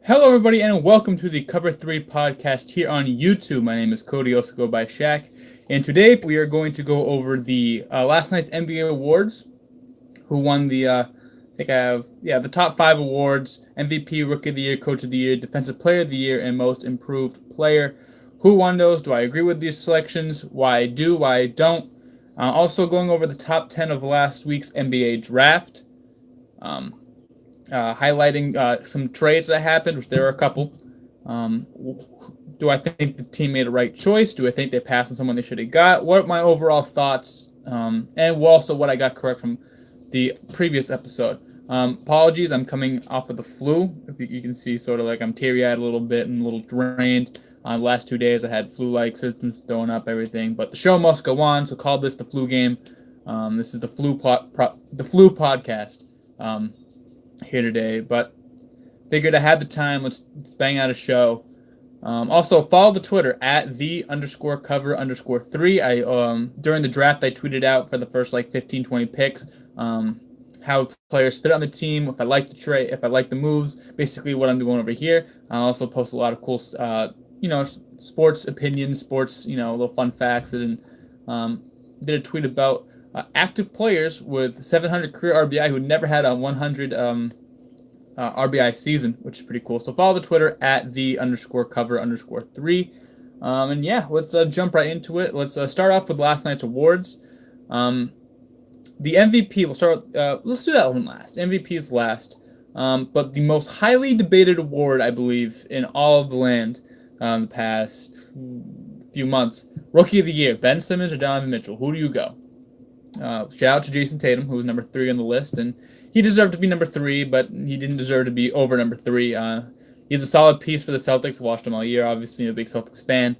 Hello, everybody, and welcome to the Cover 3 podcast here on YouTube. My name is Cody, also go by Shaq, and today we are going to go over the last night's NBA awards. Who won the? I think I have the top 5 awards: MVP, Rookie of the Year, Coach of the Year, Defensive Player of the Year, and Most Improved Player. Who won those? Do I agree with these selections? Why I do? Why I don't? Also going over the top 10 of last week's NBA draft. Um, Highlighting some trades that happened, which there are a couple. Um, do I think the team made a right choice? Do I think they passed on someone they should have got? What are my overall thoughts? And also what I got correct from the previous episode. Apologies, I'm coming off of the flu. If you can see, sort of like I'm teary-eyed a little bit and a little drained. The last 2 days, I had flu-like symptoms, throwing up, everything. But the show must go on, so call this the flu game. This is the flu podcast. Here today, but figured I had the time. Let's bang out a show. Also, follow the Twitter at @the_cover_3. I during the draft, I tweeted out for the first 15-20 picks how players fit on the team, if I like the trade, if I like the moves, basically what I'm doing over here. I also post a lot of cool sports opinions, sports little fun facts, and did a tweet about active players with 700 career RBI who never had a 100 RBI season, which is pretty cool. So follow the Twitter at @the_cover_3. And yeah, let's jump right into it. Let's start off with last night's awards. The MVP, we'll start with, let's do that one last. MVP is last. But the most highly debated award, I believe, in all of the land the past few months, Rookie of the Year, Ben Simmons or Donovan Mitchell. Who do you go? Shout out to Jason Tatum, who was number 3 on the list, and he deserved to be number 3, but he didn't deserve to be over number 3. He's a solid piece for the Celtics. I watched him all year, obviously, I'm a big Celtics fan.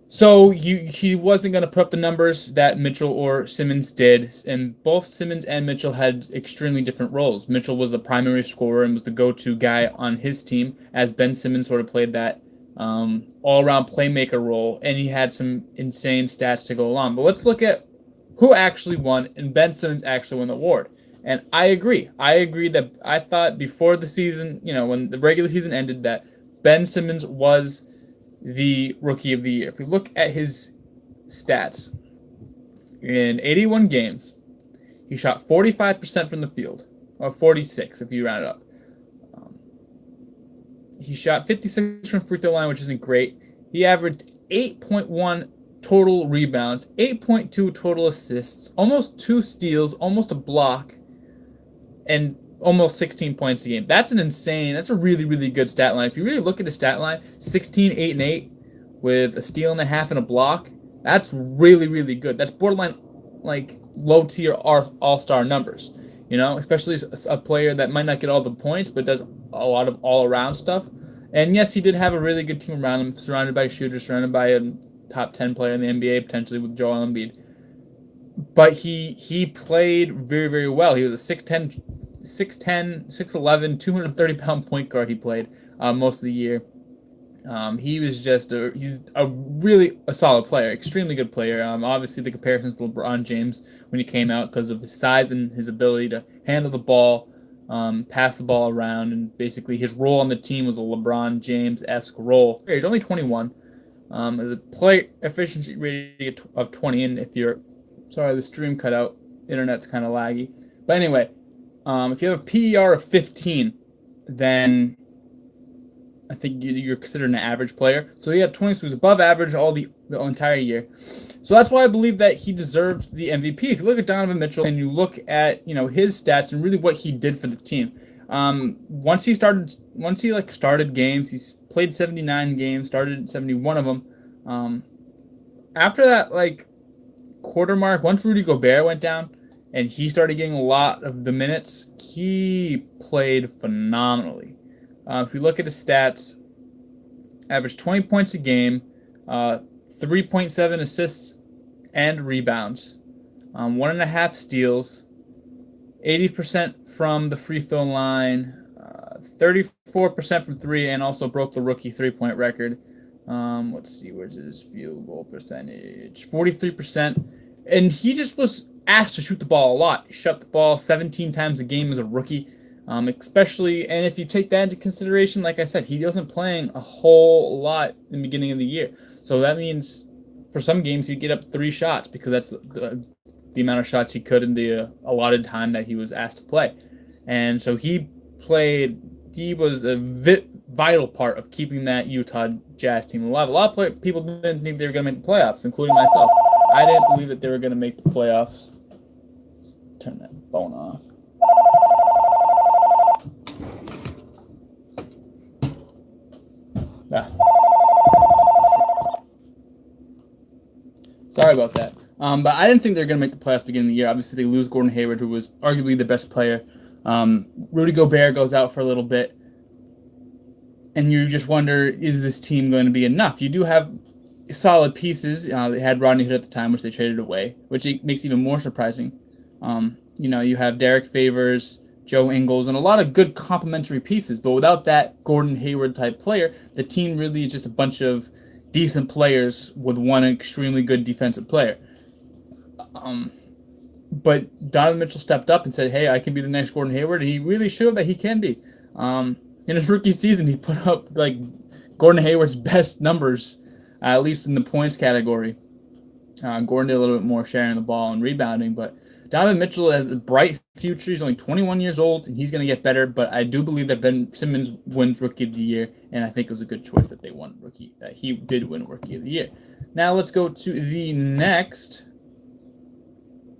So he wasn't going to put up the numbers that Mitchell or Simmons did, and both Simmons and Mitchell had extremely different roles. Mitchell was the primary scorer and was the go-to guy on his team, as Ben Simmons sort of played that all-around playmaker role, and he had some insane stats to go along. But let's look at who actually won, and Ben Simmons actually won the award. And I agree. That I thought before the season, when the regular season ended, that Ben Simmons was the Rookie of the Year. If we look at his stats, in 81 games, he shot 45% from the field, or 46 if you round it up. He shot 56 from free throw line, which isn't great. He averaged 8.1 total rebounds, 8.2 total assists, almost 2 steals, almost a block, and almost 16 points a game. That's a really, really good stat line. If you really look at the stat line, 16, 8, and 8 with a steal and a half and a block, that's really, really good. That's borderline low tier all-star numbers, especially a player that might not get all the points but does a lot of all-around stuff. And yes, he did have a really good team around him, surrounded by shooters, surrounded by a top 10 player in the NBA, potentially with Joel Embiid. But he played very, very well. He was a 6'10", 6'11", 230-pound point guard he played most of the year. He was he's a really solid player, extremely good player. Obviously, the comparisons to LeBron James when he came out because of his size and his ability to handle the ball, pass the ball around, and basically his role on the team was a LeBron James-esque role. He's only 21. As a play efficiency rating of 20, and sorry, the stream cut out, internet's kind of laggy. But anyway, if you have a PER of 15, then I think you're considered an average player. So he had 20, so he was above average the entire year. So that's why I believe that he deserved the MVP. If you look at Donovan Mitchell and you look at his stats and really what he did for the team, once he started games, he's played 79 games, started 71 of them. After that quarter mark, once Rudy Gobert went down and he started getting a lot of the minutes, he played phenomenally. If you look at his stats, averaged 20 points a game, 3.7 assists and rebounds, 1.5 steals, 80% from the free throw line, 34% from 3, and also broke the rookie 3-point record. Let's see, where's his field goal percentage? 43%. And he just was asked to shoot the ball a lot. He shot the ball 17 times a game as a rookie. Especially, and if you take that into consideration, like I said, he wasn't playing a whole lot in the beginning of the year. So that means for some games he'd get up 3 shots because that's the amount of shots he could in the allotted time that he was asked to play. And so he was a vital part of keeping that Utah Jazz team alive. A lot of people didn't think they were going to make the playoffs, including myself. I didn't believe that they were going to make the playoffs. Let's turn that phone off. Sorry about that. But I didn't think they were going to make the playoffs beginning of the year. Obviously, they lose Gordon Hayward, who was arguably the best player. Rudy Gobert goes out for a little bit. And you just wonder, is this team going to be enough? You do have solid pieces. They had Rodney Hood at the time, which they traded away, which makes it even more surprising. You have Derek Favors, Joe Ingles, and a lot of good complementary pieces. But without that Gordon Hayward type player, the team really is just a bunch of decent players with one extremely good defensive player. But Donovan Mitchell stepped up and said, hey, I can be the next Gordon Hayward. He really showed that he can be. In his rookie season, he put up like Gordon Hayward's best numbers, at least in the points category. Gordon did a little bit more sharing the ball and rebounding, but Donovan Mitchell has a bright future. He's only 21 years old, and he's going to get better. But I do believe that Ben Simmons wins Rookie of the Year, and I think it was a good choice that he did win Rookie of the Year. Now let's go to the next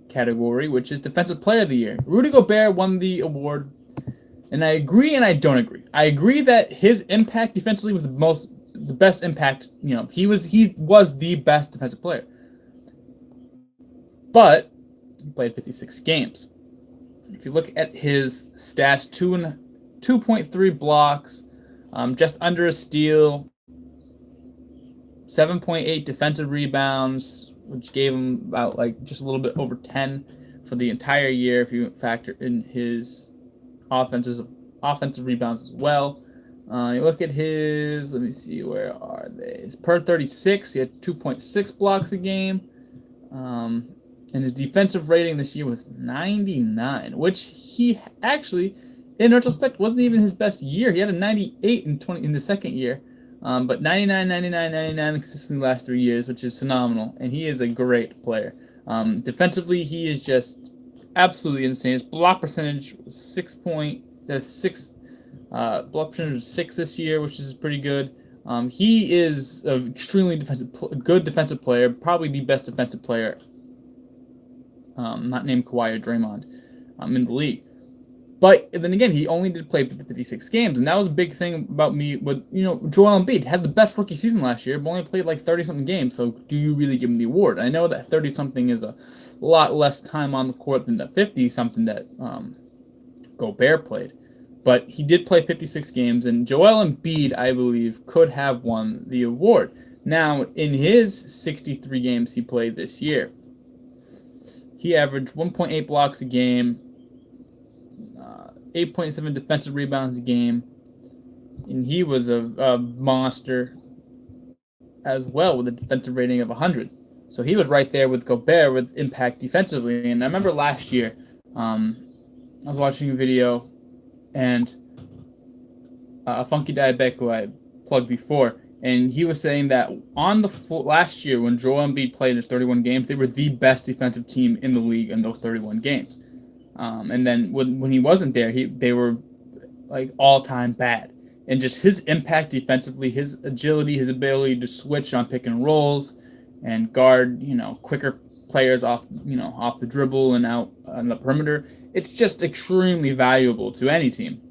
category, which is Defensive Player of the Year. Rudy Gobert won the award, and I agree and I don't agree. I agree that his impact defensively was the best impact. He was the best defensive player, but he played 56 games. If you look at his stats, 2.3 blocks, just under a steal, 7.8 defensive rebounds, which gave him about just a little bit over 10 for the entire year if you factor in his offensive rebounds as well. You look at his, let me see, where are they? His per 36, he had 2.6 blocks a game. And his defensive rating this year was 99, which he actually, in retrospect, wasn't even his best year. He had a 98 in the second year. But 99, 99, 99 consistently the last 3 years, which is phenomenal. And he is a great player. Defensively, he is just absolutely insane. His block percentage was 6. Block percentage was 6 this year, which is pretty good. He is an extremely good defensive player, probably the best defensive player, not named Kawhi or Draymond, in the league. But then again, he only did play 56 games, and that was a big thing about me with, Joel Embiid had the best rookie season last year, but only played 30-something games, so do you really give him the award? I know that 30-something is a lot less time on the court than the 50-something that Gobert played, but he did play 56 games, and Joel Embiid, I believe, could have won the award. Now, in his 63 games he played this year, he averaged 1.8 blocks a game, 8.7 defensive rebounds a game, and he was a monster as well with a defensive rating of 100. So he was right there with Gobert with impact defensively. And I remember last year, I was watching a video, and Funky Diabetic, who I plugged before, and he was saying that on the last year when Joel Embiid played his 31 games, they were the best defensive team in the league in those 31 games. And then when he wasn't there, they were all-time bad. And just his impact defensively, his agility, his ability to switch on pick and rolls and guard, quicker players off the dribble and out on the perimeter, it's just extremely valuable to any team.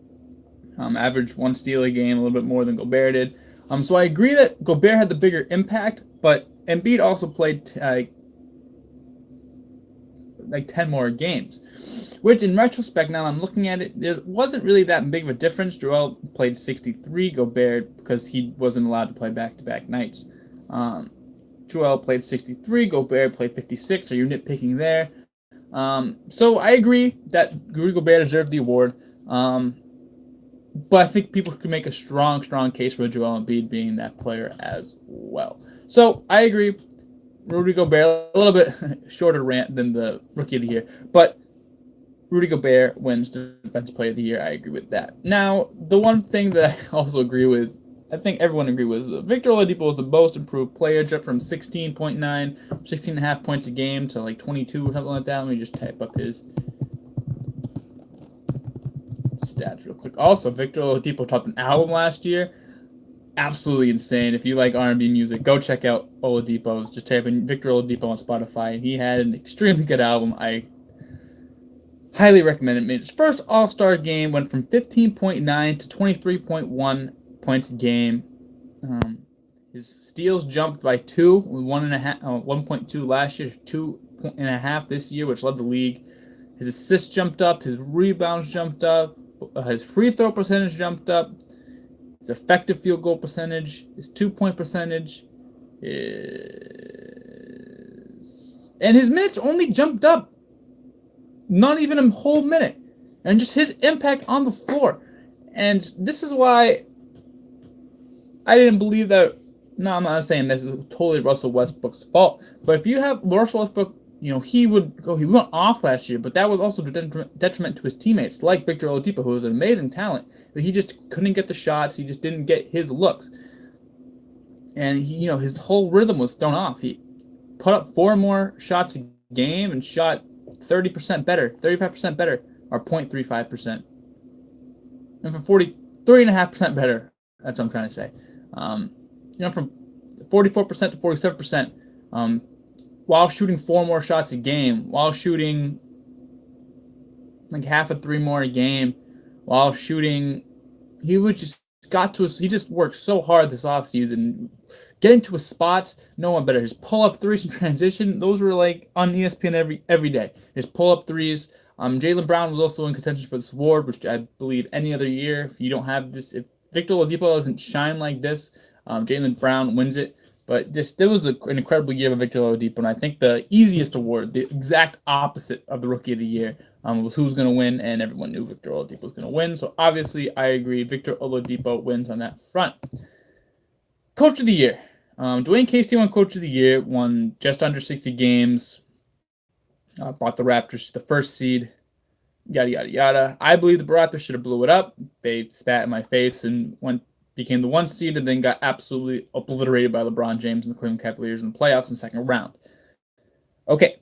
Averaged 1 steal a game, a little bit more than Gobert did. So I agree that Gobert had the bigger impact, but Embiid also played 10 more games, which in retrospect, now I'm looking at it, there wasn't really that big of a difference. Joel played 63, Gobert, because he wasn't allowed to play back-to-back nights. Joel played 63, Gobert played 56, so you're nitpicking there. So I agree that Rudy Gobert deserved the award, but I think people can make a strong case for Joel Embiid being that player as well. So I agree. Rudy Gobert, a little bit shorter rant than the Rookie of the Year. But Rudy Gobert wins Defensive Player of the Year. I agree with that. Now, the one thing that I also agree with, I think everyone agreed with, Victor Oladipo was the most improved player, jumped from 16.5 points a game to like 22 or something like that. Let me just type up his stats real quick. Also, Victor Oladipo dropped an album last year. Absolutely insane. If you like R&B music, go check out Oladipo's. Just type in Victor Oladipo on Spotify, and he had an extremely good album. I highly recommend it. His first All-Star game went from 15.9 to 23.1 points a game. His steals jumped by 2, 1.2 last year, 2.5 this year, which led the league. His assists jumped up, his rebounds jumped up, his free throw percentage jumped up, his effective field goal percentage, his 2-point percentage, and his minutes only jumped up. Not even a whole minute. And just his impact on the floor. And this is why I didn't believe that. No, I'm not saying this is totally Russell Westbrook's fault. But if you have Russell Westbrook, he went off last year, but that was also detriment to his teammates, like Victor Oladipo, who was an amazing talent. But he just couldn't get the shots. He just didn't get his looks. And his whole rhythm was thrown off. He put up 4 more shots a game and shot 30% better, 35% better, or 0.35%. And for 43.5% better, that's what I'm trying to say. From 44% to 47%, while shooting 4 more shots a game, while shooting like half of 3 more a game, while shooting, he just worked so hard this offseason. Getting to his spots, no one better. His pull-up threes in transition, those were like on ESPN every day. His pull-up threes. Jaylen Brown was also in contention for this award, which I believe any other year, if you don't have this, if Victor Oladipo doesn't shine like this, Jaylen Brown wins it. But there was an incredible year of Victor Oladipo, and I think the easiest award, the exact opposite of the Rookie of the Year, was who's going to win, and everyone knew Victor Oladipo was going to win. So obviously, I agree. Victor Oladipo wins on that front. Coach of the Year. Dwayne Casey won Coach of the Year, won just under 60 games, brought the Raptors to the first seed, yada, yada, yada. I believe the Raptors should have blew it up. They spat in my face and became the 1 seed and then got absolutely obliterated by LeBron James and the Cleveland Cavaliers in the playoffs in the second round. Okay.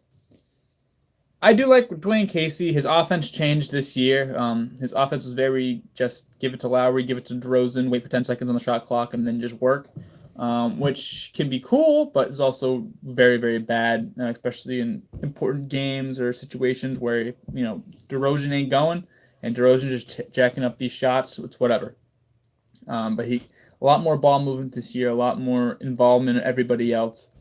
I do like Dwayne Casey. His offense changed this year. His offense was very just give it to Lowry, give it to DeRozan, wait for 10 seconds on the shot clock, and then just work. Which can be cool, but is also very, very bad, especially in important games or situations where, DeRozan ain't going and DeRozan just jacking up these shots. It's whatever. But a lot more ball movement this year, a lot more involvement in everybody else.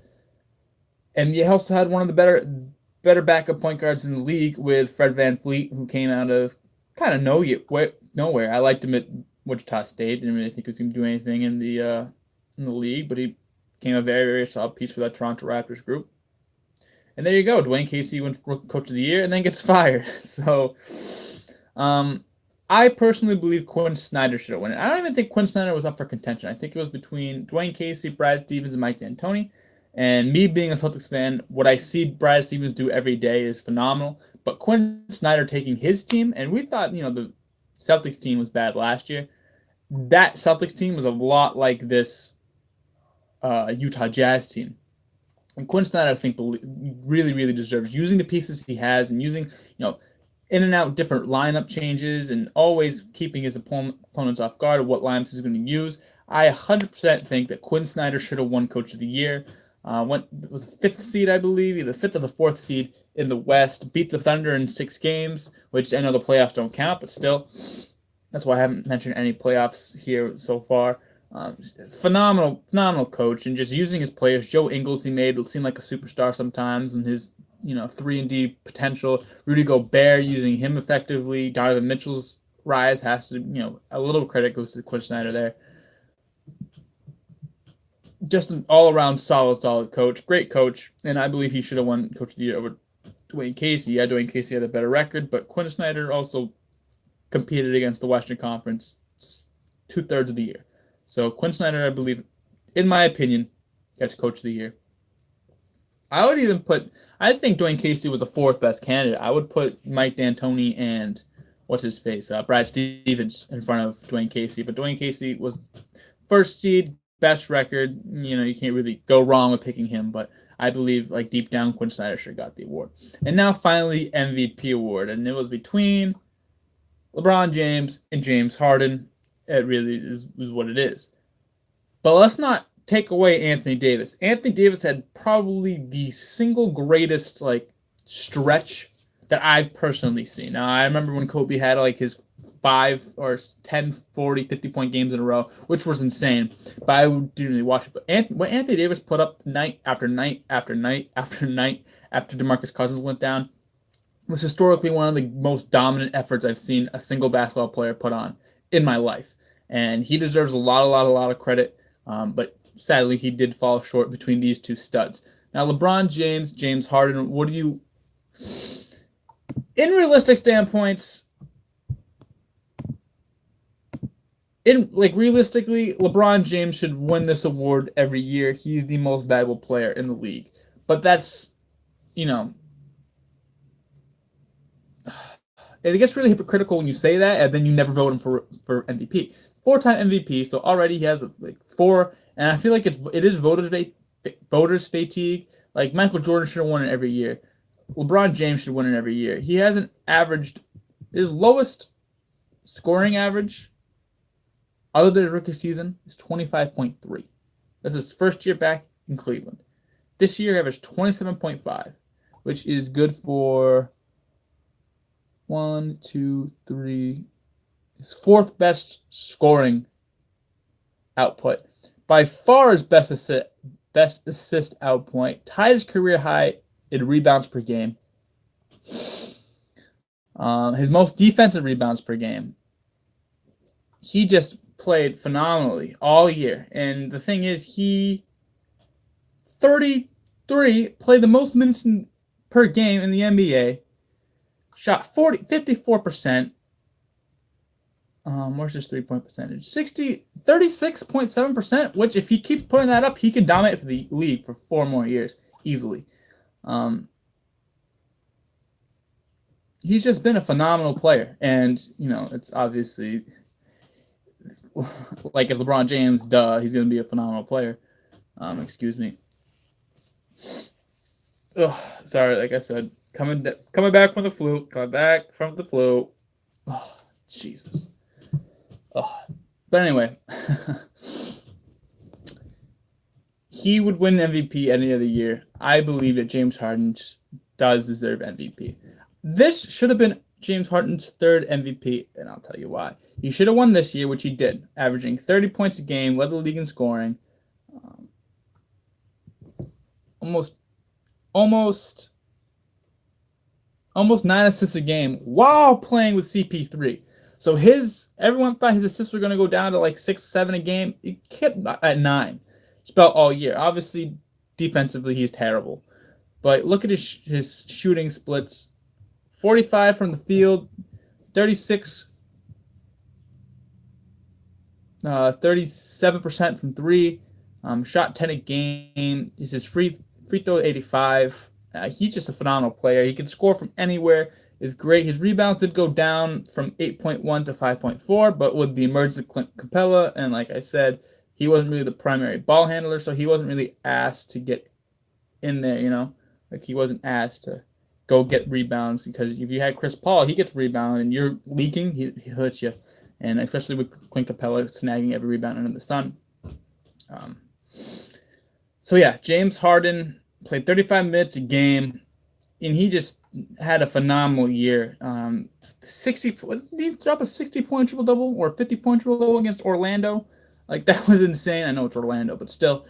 And he also had one of the better backup point guards in the league with Fred VanVleet, who came out of kind of nowhere. I liked him at Wichita State. Didn't really think he was going to do anything in the league, but he became a very, very solid piece for that Toronto Raptors group. And there you go. Dwayne Casey wins Coach of the Year and then gets fired. So I personally believe Quinn Snyder should have won it. I don't even think Quinn Snyder was up for contention. I think it was between Dwayne Casey, Brad Stevens, and Mike D'Antoni. And me being a Celtics fan, what I see Brad Stevens do every day is phenomenal. But Quinn Snyder taking his team, and we thought, the Celtics team was bad last year. That Celtics team was a lot like this Utah Jazz team. And Quinn Snyder, I think, really, really deserves using the pieces he has and using, in and out different lineup changes and always keeping his opponents off guard of what lineups he's going to use. I 100% think that Quinn Snyder should have won Coach of the Year. It was a 5th seed, I believe, either 5th or the 4th seed in the West. Beat the Thunder in 6 games, which I know the playoffs don't count, but still. That's why I haven't mentioned any playoffs here so far. Phenomenal coach, and just using his players. Joe Ingles, he made seem like a superstar sometimes, and his 3-and-D potential. Rudy Gobert, using him effectively. Donovan Mitchell's rise has to, a little credit goes to Quinn Snyder there. Just an all-around solid coach, great coach, and I believe he should have won Coach of the Year over Dwayne Casey. Yeah, Dwayne Casey had a better record, but Quinn Snyder also competed against the Western Conference 2/3 of the year. So Quinn Snyder, I believe, in my opinion, gets Coach of the Year. I would even put. I think Dwayne Casey was the fourth best candidate. I would put Mike D'Antoni and what's his face, Brad Stevens in front of Dwayne Casey. But Dwayne Casey was first seed, best record. You can't really go wrong with picking him. But I believe, like deep down, Quinn Snyder should have got the award. And now finally MVP award, and it was between LeBron James and James Harden. It really is what it is. But let's not take away Anthony Davis. Anthony Davis had probably the single greatest stretch that I've personally seen. Now, I remember when Kobe had his 5 or 10, 40, 50-point games in a row, which was insane. But I didn't really watch it. But what Anthony Davis put up night after night after night after night after DeMarcus Cousins went down was historically one of the most dominant efforts I've seen a single basketball player put on in my life. And he deserves a lot of credit. But sadly, he did fall short between these two studs. Now, LeBron James, James Harden, what do you... In realistic standpoints, realistically, LeBron James should win this award every year. He's the most valuable player in the league. But that's, it gets really hypocritical when you say that, and then you never vote him for MVP. 4-time MVP, so already he has 4, and I feel like it is voters fatigue. Like Michael Jordan should have won it every year. LeBron James should win it every year. He hasn't averaged his lowest scoring average, other than his rookie season, is 25.3. That's his first year back in Cleveland. This year, he averaged 27.5, which is good for 1, 2, 3. His fourth best scoring output. By far his best assist output. Tied his career high in rebounds per game. His most defensive rebounds per game. He just played phenomenally all year. And the thing is, he 33 played the most minutes per game in the NBA. Shot 54%. Where's his 3-point percentage? 36.7%, which if he keeps putting that up, he can dominate for the league for 4 more years easily. He's just been a phenomenal player, and it's obviously as LeBron James, he's going to be a phenomenal player. Excuse me. Oh, sorry, like I said, coming back from the flu. Oh, Jesus. Oh. But anyway, he would win MVP any other year. I believe that James Harden does deserve MVP. This should have been James Harden's 3rd MVP, and I'll tell you why. He should have won this year, which he did, averaging 30 points a game, led the league in scoring, almost 9 assists a game while playing with CP3. So everyone thought his assists were going to go down to 6, 7 a game. It kept at 9. It's about all year. Obviously, defensively, he's terrible. But look at his shooting splits. 45 from the field, 37% from 3. Shot 10 a game. His free throw 85. He's just a phenomenal player. He can score from anywhere. Is great. His rebounds did go down from 8.1 to 5.4, but with the emergence of Clint Capella, and like I said, he wasn't really the primary ball handler, so he wasn't really asked to get in there, he wasn't asked to go get rebounds, because if you had Chris Paul, he gets rebound, and you're leaking, he hurts you, and especially with Clint Capella snagging every rebound under the sun. So yeah, James Harden played 35 minutes a game, and he just had a phenomenal year. 60. Did he drop a 60-point triple-double or a 50-point triple-double against Orlando? That was insane. I know it's Orlando, but still,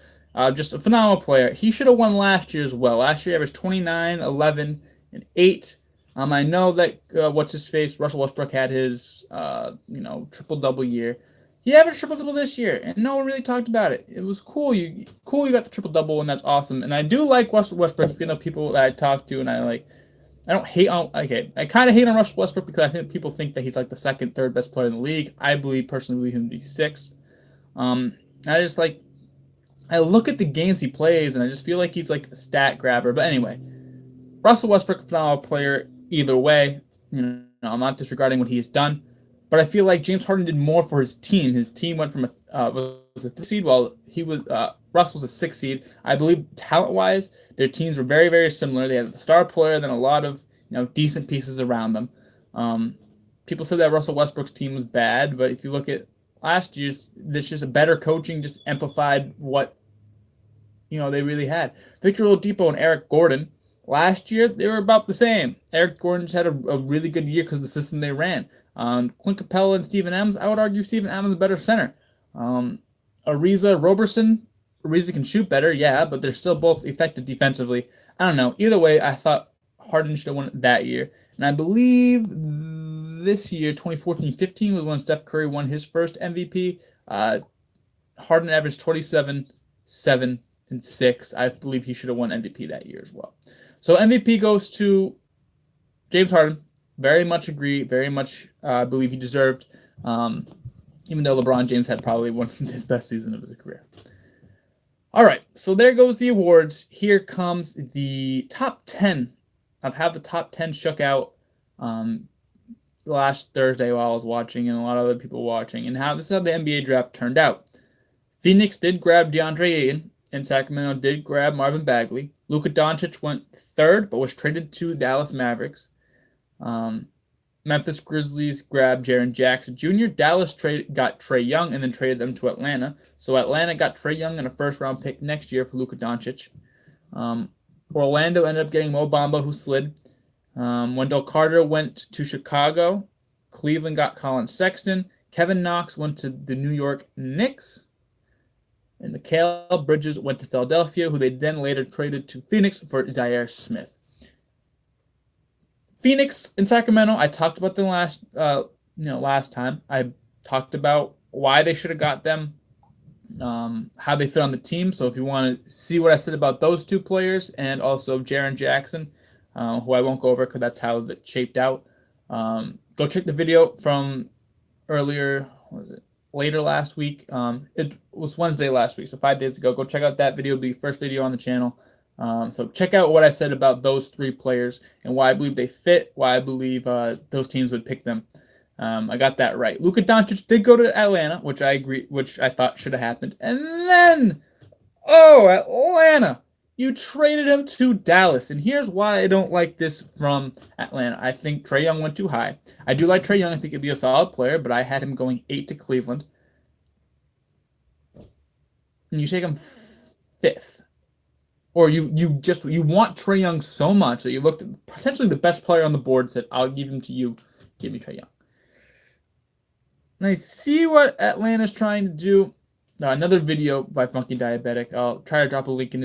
just a phenomenal player. He should have won last year as well. Last year, he averaged 29, 11, and 8. I know that Russell Westbrook had his triple-double year. He averaged triple-double this year, and no one really talked about it. It was cool. You got the triple-double, and that's awesome. And I do like Russell Westbrook, even though people that I talk to, and I don't hate on. Okay, I kind of hate on Russell Westbrook because I think people think that he's the 2nd, 3rd best player in the league. I personally believe him to be 6th. I I look at the games he plays, and I just feel like he's like a stat grabber. But anyway, Russell Westbrook, phenomenal player either way. I'm not disregarding what he has done, but I feel like James Harden did more for his team. His team went from was a 3 seed, while he was Russ was a 6 seed. I believe talent-wise, their teams were very, very similar. They had the star player, then a lot of decent pieces around them. People said that Russell Westbrook's team was bad, but if you look at last year's, there's just a better coaching, just amplified what they really had. Victor Oladipo and Eric Gordon. Last year, they were about the same. Eric Gordon just had a really good year because of the system they ran. Clint Capella and Steven Adams, I would argue Steven Adams is a better center. Ariza Roberson, Ariza can shoot better, yeah, but they're still both effective defensively. I don't know. Either way, I thought Harden should have won it that year. And I believe this year, 2014-15, was when Steph Curry won his first MVP. Harden averaged 27, 7, and 6. I believe he should have won MVP that year as well. So MVP goes to James Harden. Very much agree. Very much believe he deserved, even though LeBron James had probably one of his best season of his career. All right, so there goes the awards. Here comes the top 10. I've had the top 10 shook out last Thursday while I was watching, and a lot of other people watching, and this is how the NBA draft turned out. Phoenix did grab DeAndre Ayton, and Sacramento did grab Marvin Bagley. Luka Doncic went third, but was traded to Dallas Mavericks. Memphis Grizzlies grabbed Jaren Jackson Jr. Dallas got Trae Young and then traded them to Atlanta. So Atlanta got Trae Young and a first-round pick next year for Luka Doncic. Orlando ended up getting Mo Bamba, who slid. Wendell Carter went to Chicago. Cleveland got Colin Sexton. Kevin Knox went to the New York Knicks. And Mikal Bridges went to Philadelphia, who they then later traded to Phoenix for Zaire Smith. Phoenix and Sacramento, I talked about them last time. I talked about why they should have got them, how they fit on the team. So if you want to see what I said about those two players and also Jaren Jackson, who I won't go over because that's how it shaped out, go check the video from earlier, later last week. It was Wednesday last week, so 5 days ago. Go check out that video. It'll be the first video on the channel. So check out what I said about those three players and why I believe they fit, why I believe those teams would pick them. I got that right. Luka Doncic did go to Atlanta, which I agree, which I thought should have happened. And then, Atlanta, you traded him to Dallas. And here's why I don't like this from Atlanta. I think Trae Young went too high. I do like Trae Young. I think he'd be a solid player, but I had him going 8 to Cleveland. And you take him 5th. Or you want Trae Young so much that you looked at potentially the best player on the board and said, I'll give him to you. Give me Trae Young. And I see what Atlanta's trying to do. Another video by Funky Diabetic. I'll try to drop a link to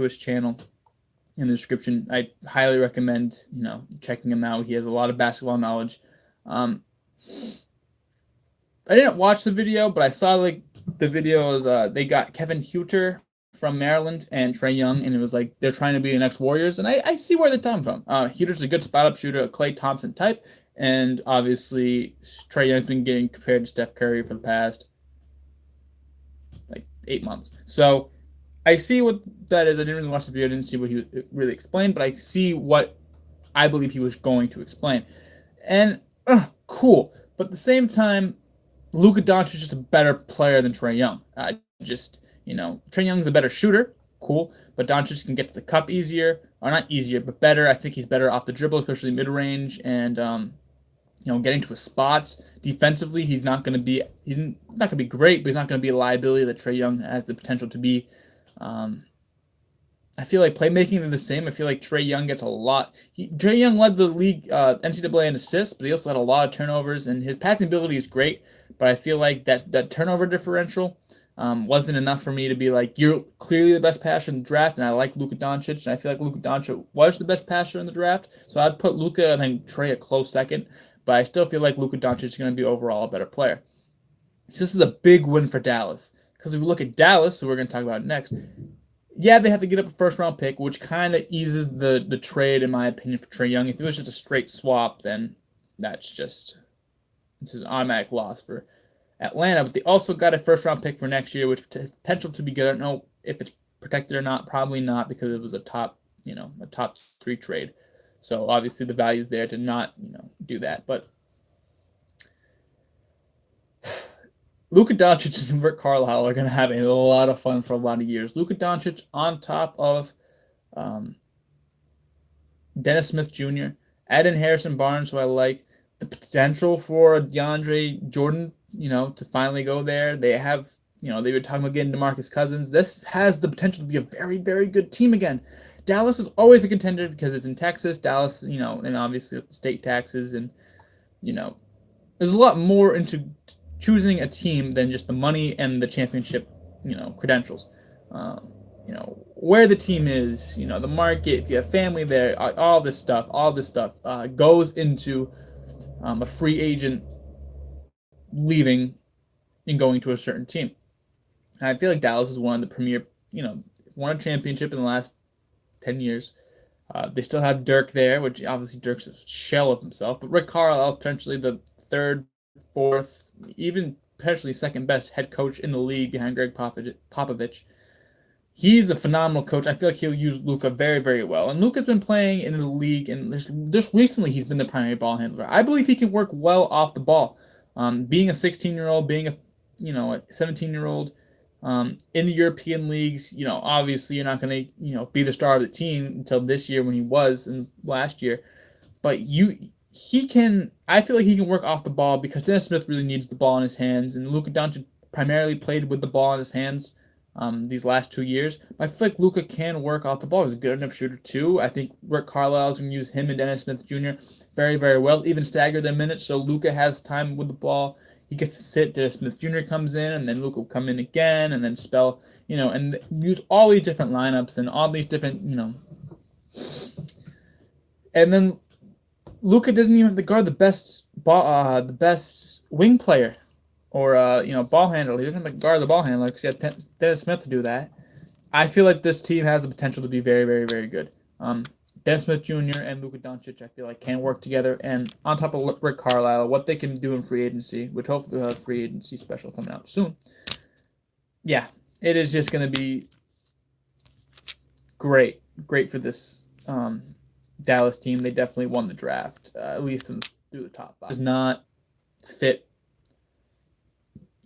his channel in the description. I highly recommend checking him out. He has a lot of basketball knowledge. I didn't watch the video, but I saw the videos. They got Kevin Huerter from Maryland and Trae Young, and it was like they're trying to be the next Warriors, and I see where they're coming from. Huter's a good spot-up shooter, a Klay Thompson type, and obviously Trae Young's been getting compared to Steph Curry for the past 8 months. So I see what that is. I didn't really watch the video. I didn't see what he really explained, but I see what I believe he was going to explain. And cool. But at the same time, Luka Doncic is just a better player than Trae Young. Trae Young's a better shooter, cool, but Doncic can get to the cup easier, or not easier, but better. I think he's better off the dribble, especially mid-range, and getting to his spots. Defensively, he's not going to be great, but he's not going to be a liability that Trae Young has the potential to be. I feel like playmaking are the same. I feel like Trae Young gets a lot. Trae Young led the league NCAA in assists, but he also had a lot of turnovers, and his passing ability is great, but I feel like that turnover differential wasn't enough for me to be like, you're clearly the best passer in the draft, and I like Luka Doncic, and I feel like Luka Doncic was the best passer in the draft, so I'd put Luka and then Trae a close second, but I still feel like Luka Doncic is going to be overall a better player. So this is a big win for Dallas, because if we look at Dallas, who we're going to talk about next, yeah, they have to get up a first-round pick, which kind of eases the trade, in my opinion, for Trae Young. If it was just a straight swap, then this is an automatic loss for Atlanta, but they also got a first-round pick for next year, which has potential to be good. I don't know if it's protected or not. Probably not, because it was a top 3 trade. So obviously the value is there to not, do that. But Luka Doncic and Rick Carlisle are going to have a lot of fun for a lot of years. Luka Doncic on top of Dennis Smith Jr., add in Harrison Barnes, who I like. The potential for DeAndre Jordan, to finally go there. They have, they were talking about getting DeMarcus Cousins. This has the potential to be a very, very good team again. Dallas is always a contender because it's in Texas. Dallas, and obviously with the state taxes and, there's a lot more into choosing a team than just the money and the championship, credentials. Where the team is, the market, if you have family there, all this stuff goes into a free agent leaving and going to a certain team. And I feel like Dallas is one of the premier, won a championship in the last 10 years. They still have Dirk there, which obviously Dirk's a shell of himself, but Rick Carlisle, potentially the third, fourth, even potentially second best head coach in the league behind Greg Popovich. He's a phenomenal coach. I feel like he'll use Luka very, very well. And Luka's been playing in the league, and just recently he's been the primary ball handler. I believe he can work well off the ball. Being a 16-year-old, being a 17-year-old in the European leagues, obviously you're not going to be the star of the team until this year when he was in last year. But I feel like he can work off the ball because Dennis Smith really needs the ball in his hands, and Luka Doncic primarily played with the ball in his hands these last 2 years. But I feel like Luka can work off the ball. He's a good enough shooter too. I think Rick Carlisle is going to use him and Dennis Smith Jr. very, very well, even stagger their minutes so Luka has time with the ball. He gets to sit, Dennis Smith Jr. comes in, and then Luka will come in again, and then spell, and use all these different lineups and all these different, and then Luka doesn't even have to guard the best wing player or ball handler. He doesn't have to guard the ball handler because he had Dennis Smith to do that. I feel like this team has the potential to be very, very, very good. Dennis Smith Jr. and Luka Doncic, I feel like, can work together. And on top of Rick Carlisle, what they can do in free agency, which hopefully they'll have a free agency special coming out soon. Yeah, it is just going to be great for this Dallas team. They definitely won the draft, at least through the top 5. Does not fit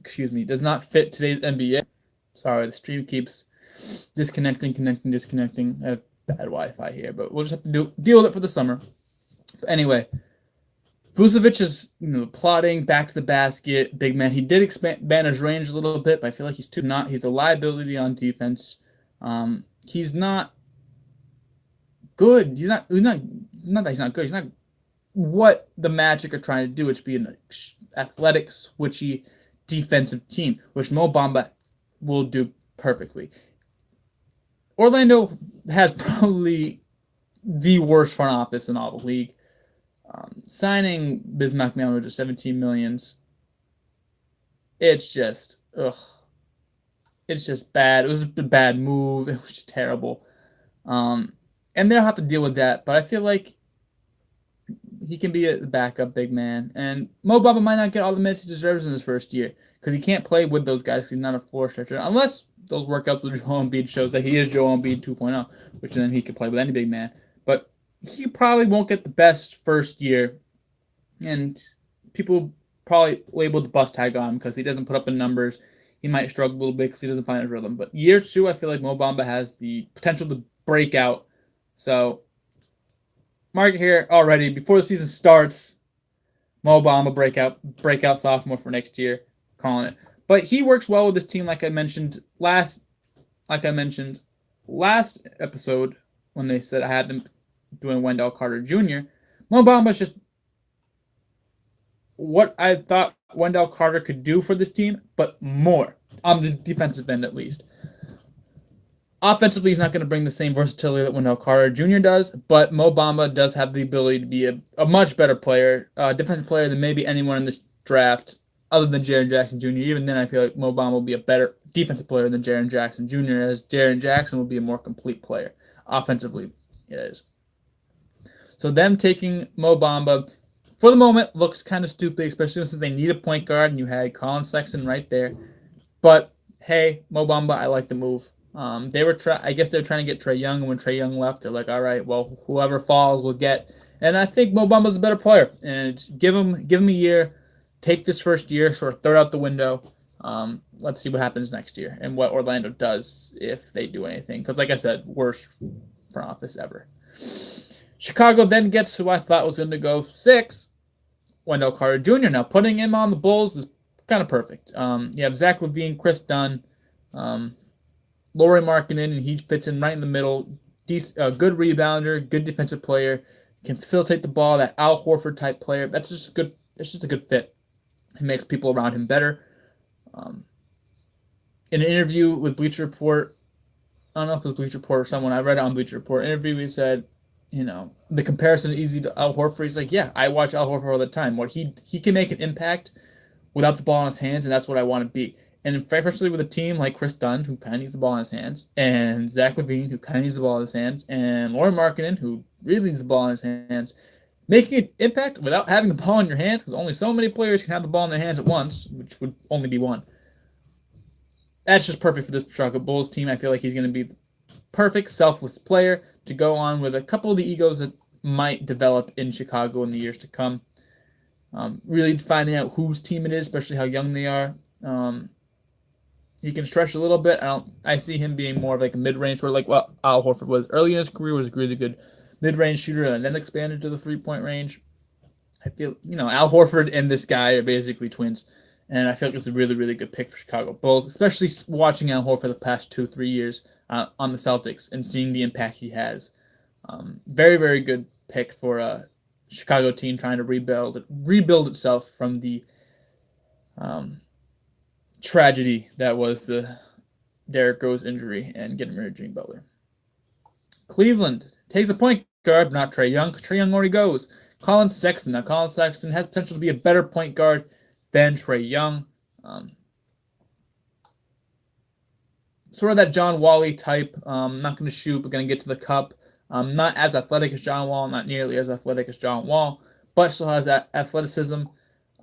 today's NBA. Sorry, the stream keeps disconnecting. I have bad Wi-Fi here, but we'll just have to deal with it for the summer. But anyway, Vucevic is plotting back to the basket, big man. He did expand his range a little bit, but I feel like he's a liability on defense. He's not good. He's not that he's not good. He's not what the Magic are trying to do, which be an athletic, switchy, defensive team, which Mo Bamba will do perfectly. Orlando has probably the worst front office in all the league. Signing Bismack Biyombo to $17 million, it's just bad. It was a bad move. It was just terrible. And they'll have to deal with that. But I feel like he can be a backup big man. And Mo Bamba might not get all the minutes he deserves in his first year because he can't play with those guys because he's not a floor stretcher. Unless those workouts with Joel Embiid shows that he is Joel Embiid 2.0, which then he could play with any big man. But he probably won't get the best first year. And people probably labeled the bust tag on him because he doesn't put up the numbers. He might struggle a little bit because he doesn't find his rhythm. But year 2, I feel like Mo Bamba has the potential to break out. So, mark it here already. Before the season starts, Mo Bamba breakout sophomore for next year. Calling it. But he works well with this team, like I mentioned last episode when they said I had them doing Wendell Carter Jr. Mo Bamba's just what I thought Wendell Carter could do for this team, but more on the defensive end at least. Offensively, he's not going to bring the same versatility that Wendell Carter Jr. does, but Mo Bamba does have the ability to be a much better player, defensive player than maybe anyone in this draft other than Jaren Jackson Jr. Even then, I feel like Mo Bamba will be a better defensive player than Jaren Jackson Jr., as Jaren Jackson will be a more complete player. Offensively, it is. So them taking Mo Bamba, for the moment, looks kind of stupid, especially since they need a point guard and you had Colin Sexton right there. But hey, Mo Bamba, I like the move. I guess they were trying to get Trae Young, and when Trae Young left, they're like, all right, well, whoever falls will get. And I think Mo Bamba's a better player. And give him a year, take this first year, sort of throw it out the window. Let's see what happens next year and what Orlando does if they do anything. Because, like I said, worst front office ever. Chicago then gets who I thought was going to go 6, Wendell Carter Jr. Now, putting him on the Bulls is kind of perfect. You have Zach LaVine, Chris Dunn, Lauri Markkanen, and he fits in right in the middle. Good rebounder, good defensive player, can facilitate the ball. That Al Horford type player. That's just good. It's just a good fit. It makes people around him better. In an interview with Bleacher Report, I don't know if it was Bleacher Report or someone, I read it on Bleacher Report, interview, he said, the comparison is easy to Al Horford. He's like, yeah, I watch Al Horford all the time. What he can make an impact without the ball in his hands, and that's what I want to be. And especially with a team like Chris Dunn, who kind of needs the ball in his hands, and Zach LaVine, who kind of needs the ball in his hands, and Lauri Markkanen, who really needs the ball in his hands, making an impact without having the ball in your hands, because only so many players can have the ball in their hands at once, which would only be one. That's just perfect for this Chicago Bulls team. I feel like he's going to be the perfect selfless player to go on with a couple of the egos that might develop in Chicago in the years to come. Really finding out whose team it is, especially how young they are. He can stretch a little bit. I see him being more of like a mid-range, sort of like what Al Horford was early in his career, was a really good mid-range shooter and then expanded to the three-point range. I feel, Al Horford and this guy are basically twins. And I feel like it's a really, really good pick for Chicago Bulls, especially watching Al Horford the past 2-3 years on the Celtics and seeing the impact he has. Very, very good pick for a Chicago team trying to rebuild itself from the tragedy that was the Derrick Rose injury and getting rid of Jimmy Butler. Cleveland takes a point guard, not Trae Young, because Trae Young already goes. Colin Sexton. Now, Colin Sexton has potential to be a better point guard than Trae Young. Sort of that John Wall type. Not going to shoot, but going to get to the cup. Not as athletic as John Wall, not nearly as athletic as John Wall, but still has that athleticism.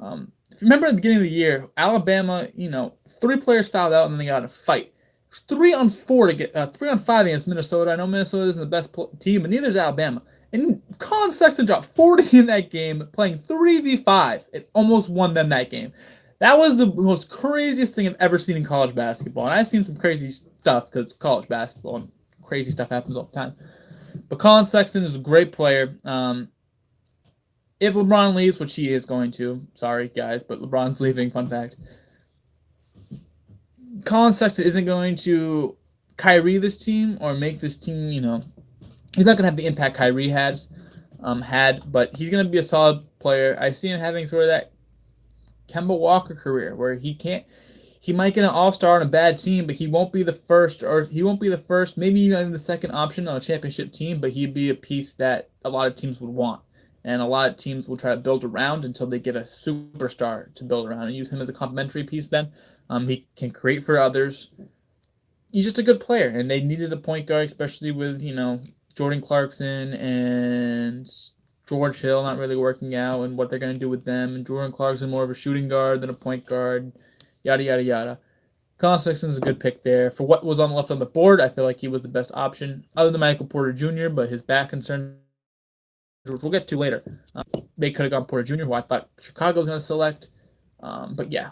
If you remember at the beginning of the year, Alabama, 3 players fouled out and then they got in a fight. It was 3-on-4 to get 3-on-5 against Minnesota. I know Minnesota isn't the best team, but neither is Alabama. And Colin Sexton dropped 40 in that game, playing 3v5, and almost won them that game. That was the most craziest thing I've ever seen in college basketball. And I've seen some crazy stuff because it's college basketball and crazy stuff happens all the time. But Colin Sexton is a great player. If LeBron leaves, which he is going to, sorry guys, but LeBron's leaving, fun fact. Colin Sexton isn't going to Kyrie this team or make this team, he's not going to have the impact Kyrie had, but he's going to be a solid player. I see him having sort of that Kemba Walker career where he might get an all-star on a bad team, but he won't be the first, maybe even the second option on a championship team, but he'd be a piece that a lot of teams would want. And a lot of teams will try to build around until they get a superstar to build around and use him as a complementary piece then. He can create for others. He's just a good player, and they needed a point guard, especially with, Jordan Clarkson and George Hill not really working out and what they're going to do with them. And Jordan Clarkson more of a shooting guard than a point guard, yada, yada, yada. Colin Sexton is a good pick there. For what was left on the board, I feel like he was the best option, other than Michael Porter Jr., but his back concern, which we'll get to later. They could have gone Porter Jr., who I thought Chicago was going to select. But yeah,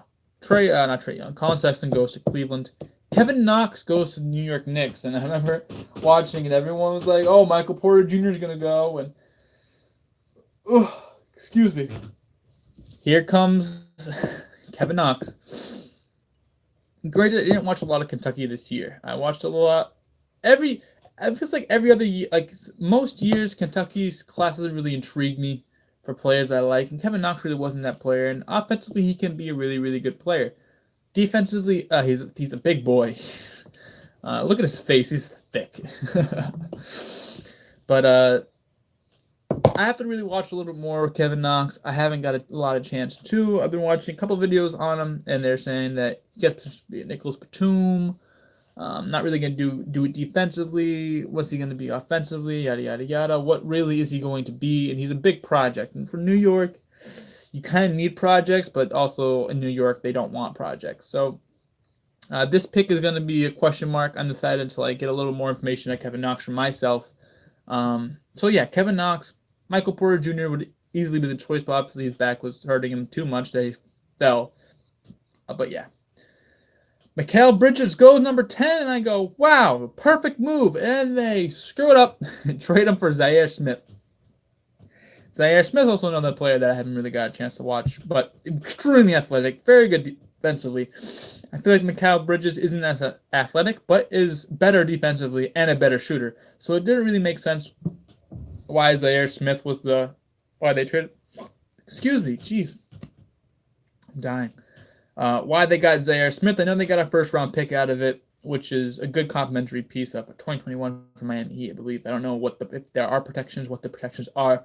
not Trae Young. Colin Sexton goes to Cleveland. Kevin Knox goes to the New York Knicks. And I remember watching it. Everyone was like, oh, Michael Porter Jr. is going to go. And, excuse me. Here comes Kevin Knox. Granted, I didn't watch a lot of Kentucky this year. I watched a lot. It feels like every other year, like most years, Kentucky's classes really intrigue me for players I like, and Kevin Knox really wasn't that player. And offensively, he can be a really, really good player. Defensively, he's a big boy. Look at his face; he's thick. But I have to really watch a little bit more of Kevin Knox. I haven't got a lot of chance to. I've been watching a couple videos on him, and they're saying that he gets to be a Nicholas Batum. Not really going to do it defensively. What's he going to be offensively? Yada, yada, yada. What really is he going to be? And he's a big project. And for New York, you kind of need projects, but also in New York, they don't want projects. So this pick is going to be a question mark. Undecided until I get a little more information on Kevin Knox from myself. So yeah, Kevin Knox, Michael Porter Jr. would easily be the choice, but obviously his back was hurting him too much that he fell. But yeah. Mikal Bridges goes number 10, and I go, wow, perfect move. And they screw it up and trade him for Zaire Smith. Zaire Smith, also another player that I haven't really got a chance to watch, but extremely athletic, very good defensively. I feel like Mikal Bridges isn't as athletic, but is better defensively and a better shooter. So it didn't really make sense why Zaire Smith was why they traded. Excuse me, jeez. I'm dying. Why they got Zaire Smith. I know they got a first-round pick out of it, which is a good complimentary piece of 2021 for Miami Heat, I believe. I don't know if there are protections, what the protections are,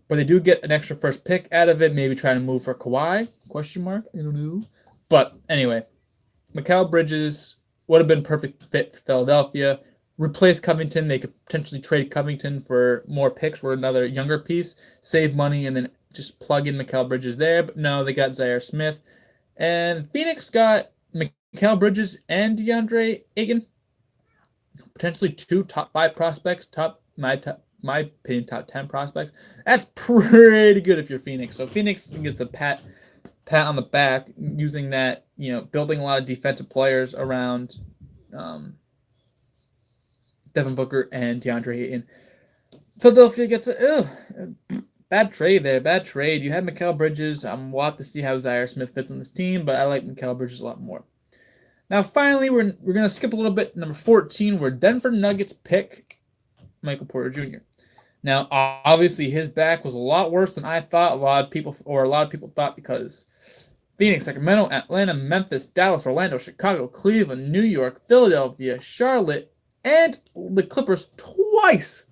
but they do get an extra first pick out of it. Maybe trying to move for Kawhi? Question mark? I don't know. But anyway, Mikal Bridges would have been perfect fit for Philadelphia. Replace Covington. They could potentially trade Covington for more picks for another younger piece, save money, and then just plug in Mikal Bridges there. But no, they got Zaire Smith. And Phoenix got Mikal Bridges and DeAndre Ayton. Potentially 2 top 5 prospects, my opinion, top 10 prospects. That's pretty good if you're Phoenix. So Phoenix gets a pat on the back using that, building a lot of defensive players around Devin Booker and DeAndre Ayton. Philadelphia gets bad trade there. Bad trade. You had Mikal Bridges. We'll have to see how Zaire Smith fits on this team, but I like Mikal Bridges a lot more. Now, finally, we're going to skip a little bit. Number 14, where Denver Nuggets pick Michael Porter Jr. Now, obviously, his back was a lot worse than I thought. A lot of people thought because Phoenix, Sacramento, Atlanta, Memphis, Dallas, Orlando, Chicago, Cleveland, New York, Philadelphia, Charlotte, and the Clippers twice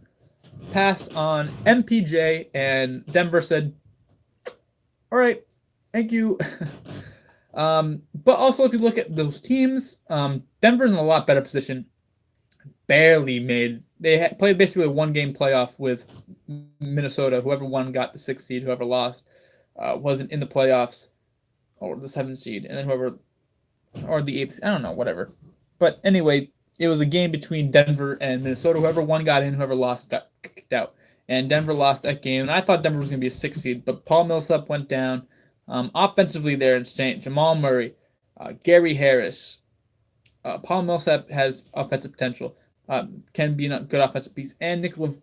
passed on MPJ, and Denver said, all right, thank you. But also, if you look at those teams, Denver's in a lot better position. They played basically a one-game playoff with Minnesota. Whoever won got the 6th seed. Whoever lost wasn't in the playoffs, or the 7th seed. And then or the 8th, I don't know, whatever. But anyway, it was a game between Denver and Minnesota. Whoever won got in, whoever lost got kicked out. And Denver lost that game. And I thought Denver was going to be a 6th seed, but Paul Millsap went down. Offensively, they're insane. Jamal Murray, Gary Harris. Paul Millsap has offensive potential. Can be a good offensive piece. And Nikola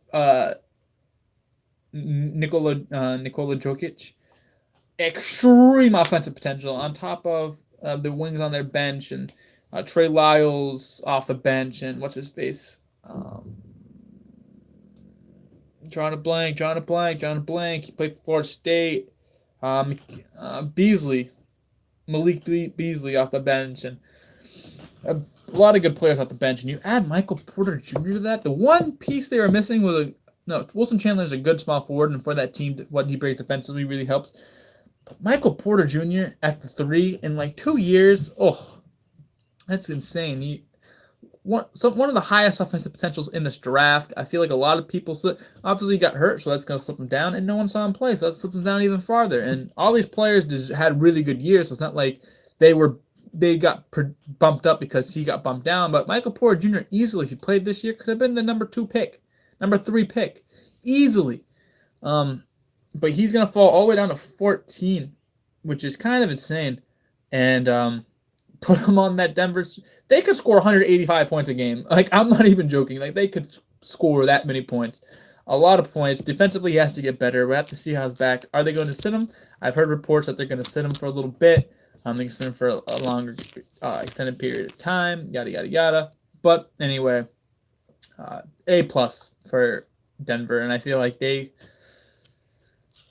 Jokic. Extreme offensive potential on top of the wings on their bench, and Trey Lyles off the bench, and what's his face? Drawing a blank. He played for Florida State. Beasley. Malik Beasley off the bench, and a lot of good players off the bench. And you add Michael Porter Jr. to that. The one piece they were missing was Wilson Chandler is a good small forward, and for that team, what he brings defensively really helps. But Michael Porter Jr. at the 3 in like 2 years, that's insane. One of the highest offensive potentials in this draft. I feel like a lot of people obviously got hurt, so that's going to slip him down, and no one saw him play, so that slips him down even farther. And all these players just had really good years, so it's not like they got bumped up because he got bumped down. But Michael Porter Jr. easily, if he played this year, could have been the number 3 pick, easily. But he's going to fall all the way down to 14, which is kind of insane. And put him on that Denver. They could score 185 points a game. Like, I'm not even joking. Like, they could score that many points. A lot of points. Defensively, he has to get better. We have to see how he's back. Are they going to sit him? I've heard reports that they're going to sit him for a little bit. They can sit him for a longer extended period of time. Yada, yada, yada. But anyway, A+ for Denver. And I feel like they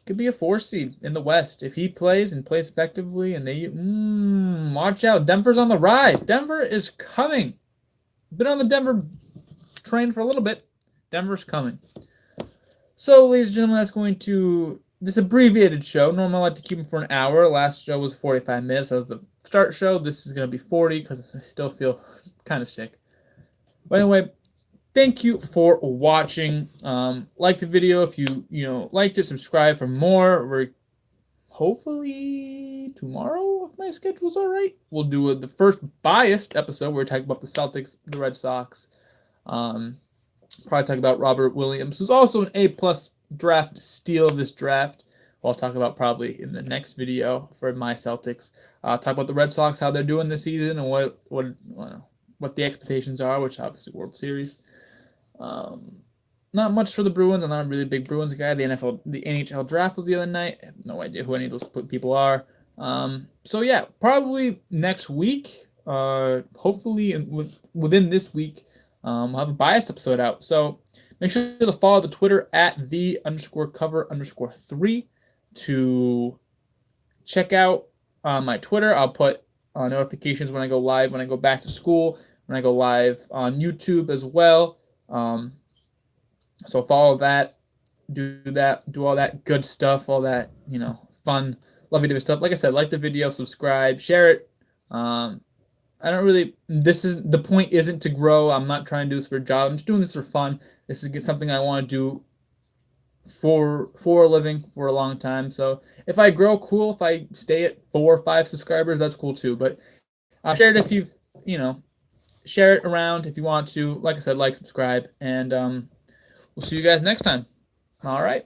could be a 4 seed in the West if he plays effectively, and they watch out. Denver's on the rise. Denver is coming. Been on the Denver train for a little bit. Denver's coming. So, ladies and gentlemen, that's going to this abbreviated show. Normally, I like to keep them for an hour. Last show was 45 minutes. That was the start show. This is going to be 40 because I still feel kind of sick. But anyway, thank you for watching. Like the video if you liked it. Subscribe for more. We're hopefully tomorrow, if my schedule's all right, we'll do the first biased episode. We're talking about the Celtics, the Red Sox. Probably talk about Robert Williams, who's also an A-plus draft steal of this draft. I'll talk about probably in the next video for my Celtics. Talk about the Red Sox, how they're doing this season, and what the expectations are, which obviously World Series. Not much for the Bruins. I'm not a really big Bruins guy. The NHL draft was the other night. I have no idea who any of those people are. So yeah, probably next week. Hopefully within this week, I'll have a biased episode out. So make sure to follow the Twitter at @the_cover_3 to check out my Twitter. I'll put notifications when I go live, when I go back to school, when I go live on YouTube as well. So follow that, do all that good stuff, all that, fun, lovey-dovey stuff. Like I said, like the video, subscribe, share it. The point isn't to grow. I'm not trying to do this for a job. I'm just doing this for fun. This is something I want to do for a living for a long time. So if I grow, cool. If I stay at 4 or 5 subscribers, that's cool too. But share it if share it around if you want to. Like I said, like, subscribe, and we'll see you guys next time. All right.